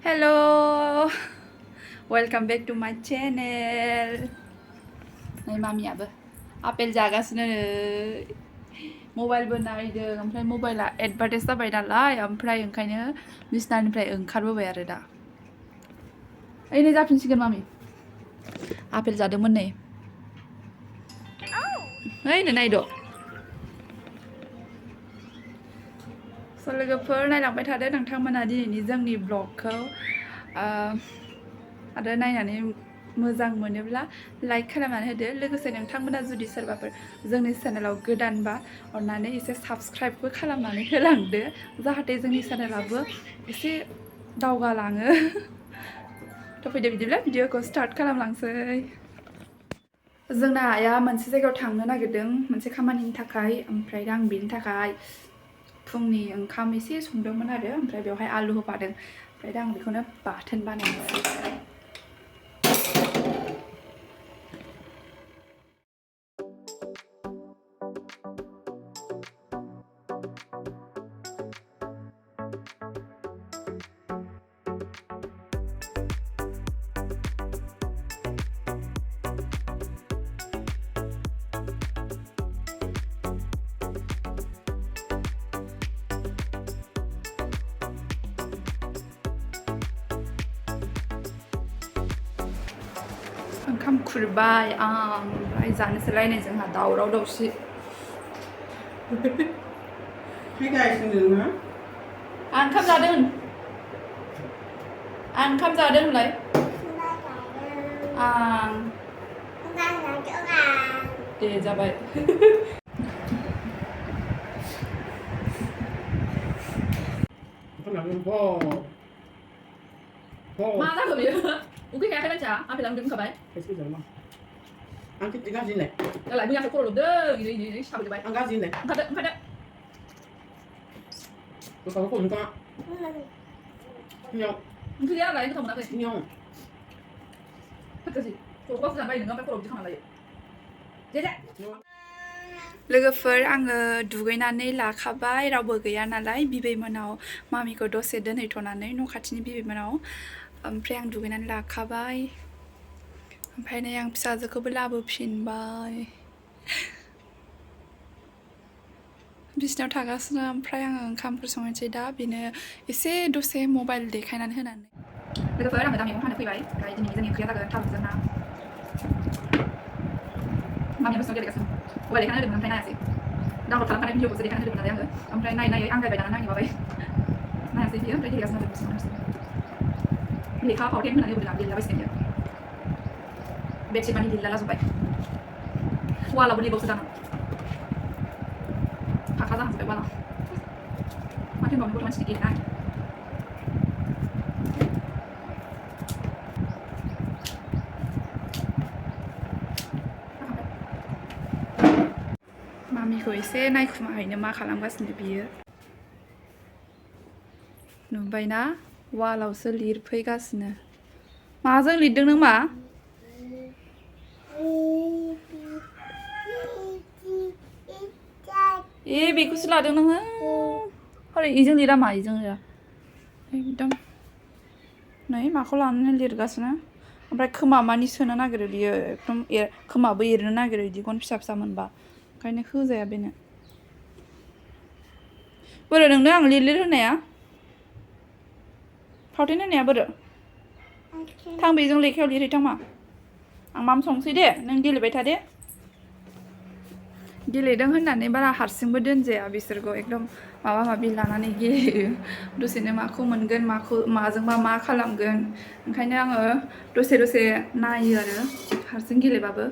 Hello, welcome back to my channel. Này मामियाबो आपेल जागासिनो मबाइलबो नायदों ओमफ्राय मबाइला एडभार्टाइज जाबाय नालाय ओमफ्राय ओंखायनो बिसनानिफ्राय ओंखारबोबाय आरो दा ओइ नै जाफिनसिगोन मामि आपेल जादोंमोन नै ओइ नै नायद' लोगोफोर नायलांबाय थादो नोंथांमोना दिनैनि जोंनि ब्लगखौ आरो नायनानै मोजां मोनोब्ला लाइक खालामनानै होदो लोगोसे नोंथांमोना जुदि सोरबाफोर जोंनि चेनेलाव गोदानबा अननानै एसे साबस्क्राइबबो खालामनानै होलांदो जाहाथे जोंनि चेनेलाबो एसे दावगालाङो थ' फैदो बिदिब्ला भिडिअखौ स्टार्ट खालामलांसै जोंना आइया मोनसे जायगायाव थांनो नागिरदों मोनसे खामानिनि थाखाय ओमफ्राय आं बेनि थाखाय फुंनि ओंखाम एसे संदोंमोन आरो ओमफ्राय बेवहाय आलु होफादों ओमफ्राय दा आं बेखौनो बाथोन बानायनोसै ओंखाम खुरबाय आं ओमफ्राय जानोसैलायनाय जोंहा दावराव दावसि आं ओंखाम जादों होनलाय आं दे जाबाय मा जाखो बियो उखैखायाखै मानसिया आपेला उन्दुनो होखाबाय आं किति गाज्रि होनलाय दालाय मैयासो खर' लोबदों इनै साबजोब्बाय आं गाज्रि होनलाय ओंखारदो गोथाव खम नोंथाङा ओंख्रि गैया नालाय गोथाव मोनाखै सिनियाव होथोसै खर'खौसो जाबाय नोङो ओमफ्राय खर'आव बिदि खालामना लायो लोगोफोर आङो दुगैनानै लाखाबाय रावबो गैया नालाय बिबैमोनाव मामिखौ दसे दोनहैथ'नानै न' खाथिनि बिबैमोनाव ओमफ्राय आं दुगैनानै लाखाबाय ओमफ्राय नै आं फिसाजोखौबो लाबोफिनबाय बिसिनायाव थागासिनो ओमफ्राय आङो ओंखामफोर संनोसै दा बेनो एसे दसे मबाइल देखायनानै होनानै लोगोफोर आङो दा मैगं हानो फैबाय ओमफ्राय दिनै जोंनि ओंख्रिया जागोन थारुनजों ना मामिया गोसोआव गेलेगासिनो मबाइल देखायना होदोंमोन ओमफ्राय नायासै डाउनलड खालामखानाय भिडिअखौसो देखायना होदोंमोन नालाय आङो ओमफ्राय नायै आंगायबाय दाना नायनो बाबाय नायासै बियो ओमफ्राय गेलेगासिनो आरो लेखा फावथेन होनानै होबोदों आं लिरलाबायसिगोन बियो बेडशिट मानि लिरला लाजोब्बाय वालावबो लिरबावसो दाना फाखा जाहांजोब्बाय वाला माथो होनबावनो गथ' मानसिनि गेलेनाय मामिखौ एसे नायखुमाहैनो मा खालामगासिनो बियो नुबायना वालावसो लिरफैगासिनो माजों लिरदों नों मा ए बेखौसो लादों नोङो हरै इजों लिरा मा इजों लिरा एकदम नै माखौ लानानै लिरगासिनो ओमफ्राय खोमा मानि सोनो नागिरो बियो एकदम खोमाबो एरनो नागिरो बिदि गन फिसा फिसा मोनबा ओंखायनो होजाया बेनो बोरो नोंनो आं लिर होनाया फावथेन होनाया बोरो थां बेजों लेखायाव लिरहैथां मा आं माम संसै दे नों गेलेबाय था दे गेलेदों होननानै बारा हारसिंबो दोनजाया बिसोरखौ एकदम माबा माबि लानानै गेलेयो दसेनो माखौ मोनगोन माजोंबा मा खालामगोन ओंखायनो आङो दसे नायो आरो हारसिं गेलेबाबो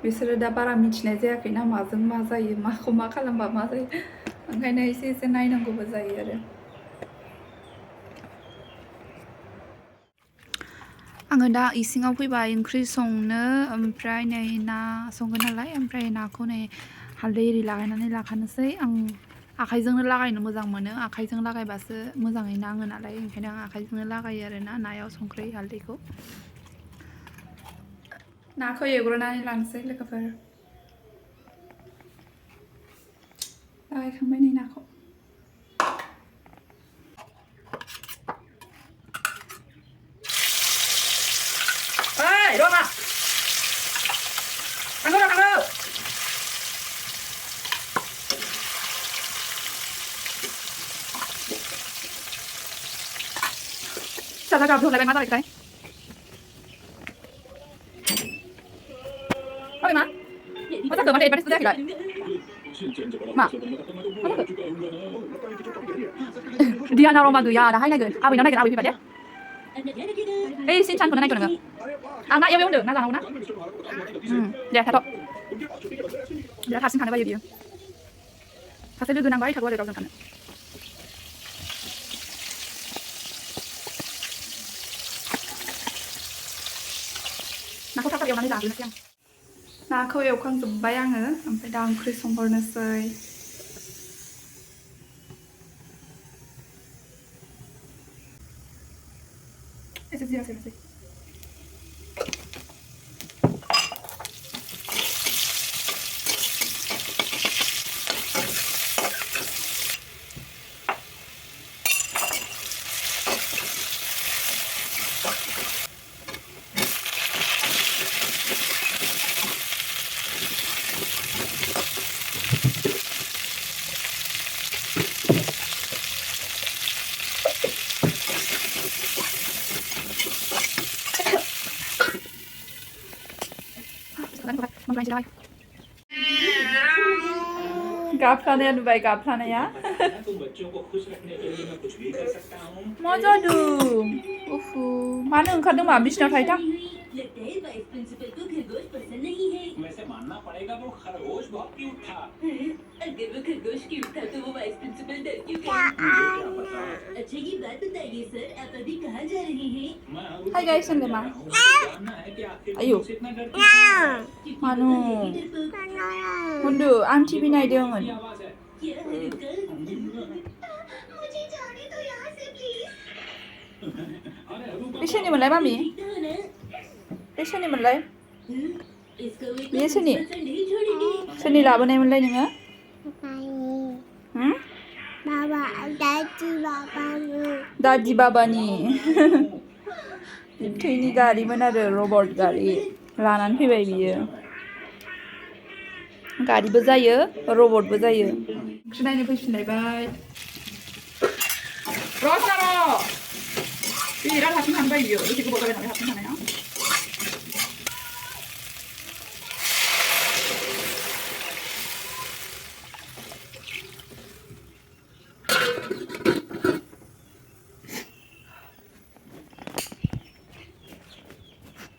बिसोरो दा बारा मिथिनाय जायाखैना माजों मा जायो माखौ मा खालामबा मा जायो ओंखायनो एसे नायनांगौबो जायो आरो आङो दा इसिङाव फैबाय ओंख्रि संनो ओमफ्राय नै ना संगोन नालाय ओमफ्राय नाखौ नै हालदै एरि लागायनानै लाखानोसै आं आखाइजोंनो लागायनो मोजां मोनो आखाइजों लागायबासो मोजाङै नाङो नालाय ओंखायनो आं आखाइजोंनो लागायो आरो नायाव संख्रि हालदैखौ नाखौ एवग्रोनानै लानोसै लोगोफोर लागायखांबाय नै नाखौ 자자가 앞으로 레벨 맞아 이렇게. Bima. Masa ke mana daripada sudah tidak? Mak. Dia naruh madu ya, dah hai lagi. Abi nak lagi abi pada. Xin chăn của nó này cho nữa. Nãy yêu được, nãy giờ nào nãy. Dạ, thật. Dạ, thật xin thằng này bao nhiêu? Thật sự đưa nàng bay thật quá để đâu thằng này. Nah, kau tak tahu mana dah tu nak Nah, kau yang kau bayang sampai dalam kris sempurna say. Sih. Gaplana baik gaplana ya. Masa tu. Mana engkau tu mah bisnya saya tak? वैसे मानना पड़ेगा वो खरगोश बहुत cute था। अगर वो खरगोश क्यूट था तो वो वाइस प्रिंसिपल डर क्यों गया? अच्छा ये बात बताइए सर, आप अभी कहाँ जा रहे हैं? Hai guys, anda mah. जानना है कि आखिर Ayo. इतना डरती क्यों? Manu. Mundu, anti binai dia ngan. आवाज है। क्या है अंकल? मुझे जाने दो यहाँ से please. Besar ni mulai mami. Besar ni mulai. इसको Besar ni. नहीं छोड़ेंगे। Sini lah bunai mulai ni ngah. Baba, Daddy Baba ni. Daddy baba ni. Ini gari mana ada robot gari. Lanan pi baby ya. Gari berjaya, robot berjaya. Sudah ni pun sudah baik. Rosaro. Ini dah hasil hambai yo. Ini kita buat apa hasil hambai ya?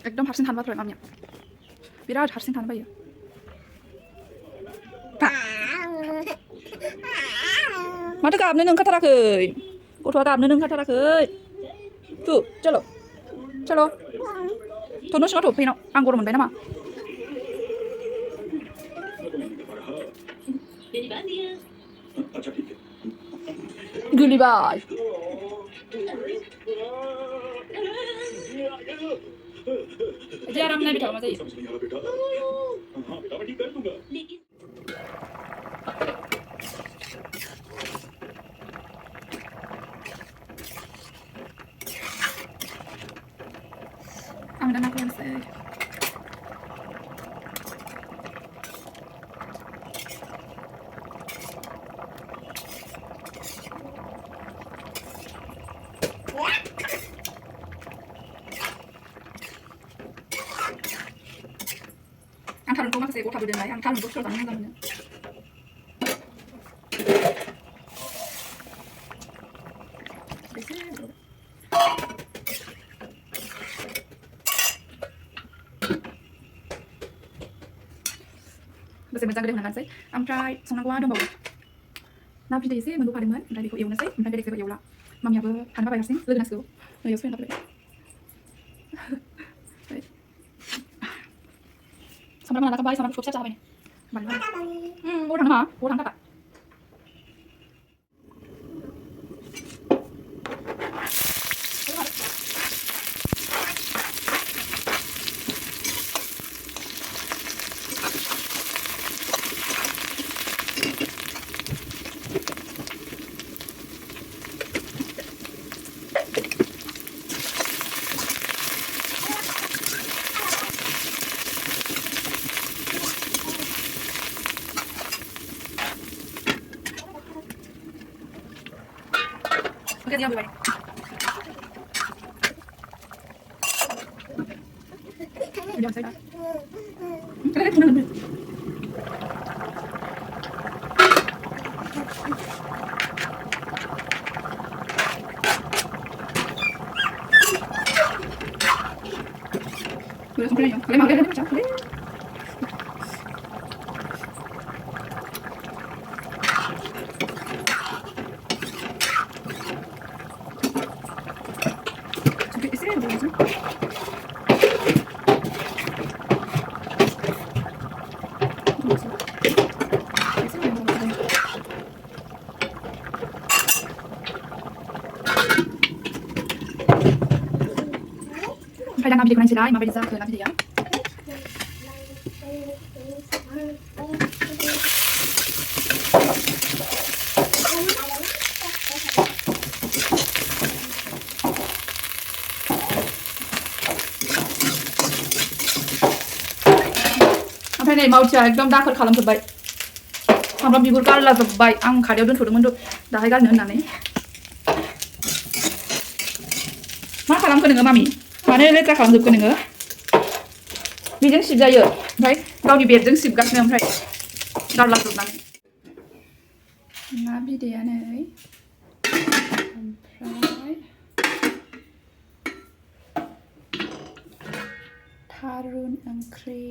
एकदम हारसिं थानो बाथ्राय मामिया बिराद हारसिं थानो बायो माथो गाबनो ओंखारथाराखै गथ'आ गाबनो ओंखारथाराखै थु चलो चलो थ' न' सिङाव थ'फैनाव आं गरम मोनबाय नामा गोलैबाय इदि आराम नायबाय थाबा मा जायो आं दा नाखौ लानोसै आं थारुनखौ माखासे गथाबो दोनबाय आं थारुनखौ सोर जानो मोजां मोनो dसे मोजां गोदौ होनानैसै ओमफ्राय संनांगौआ दंबावो ना बिदै एसे मोनबोफादोंमोन ओमफ्राय बेखौ एवनोसै ओमफ्राय बेलेग एवला मामियाबो थानो बाबाय हारसिं लोगो नांसिगौ नैयाव सफैना थाबाय सामब्राम लाना बाय सामब्राम फिसा जाबाय बाय बबाव थांनो मा बबाव थांनो थाखा Oke, dia ambil. Jangan saya. Kenapa? Udah sampai ya. Kalian makan macam apa? Sampai istirahat dulu sih. Phải đang làm video của anh chị đây mà bây giờ cười làm gì vậy? ओमफ्राय नै मावथिया एकदम दाखोर खालामजोब्बाय सामब्राम बिगुर गारलाजोब्बाय आं खादायाव दोनथ'दोंमोन दाहाय गारनो होननानै मा खालामखो नोङो मामि मानो लेथ्रा खालामजोबखो नोङो बेजों सिबजायो ओमफ्राय गावनि बेदजों सिबगासिनो ओमफ्राय गारलाजोबनानै ना बिदैया नै ओमफ्राय थारुन ओंख्रि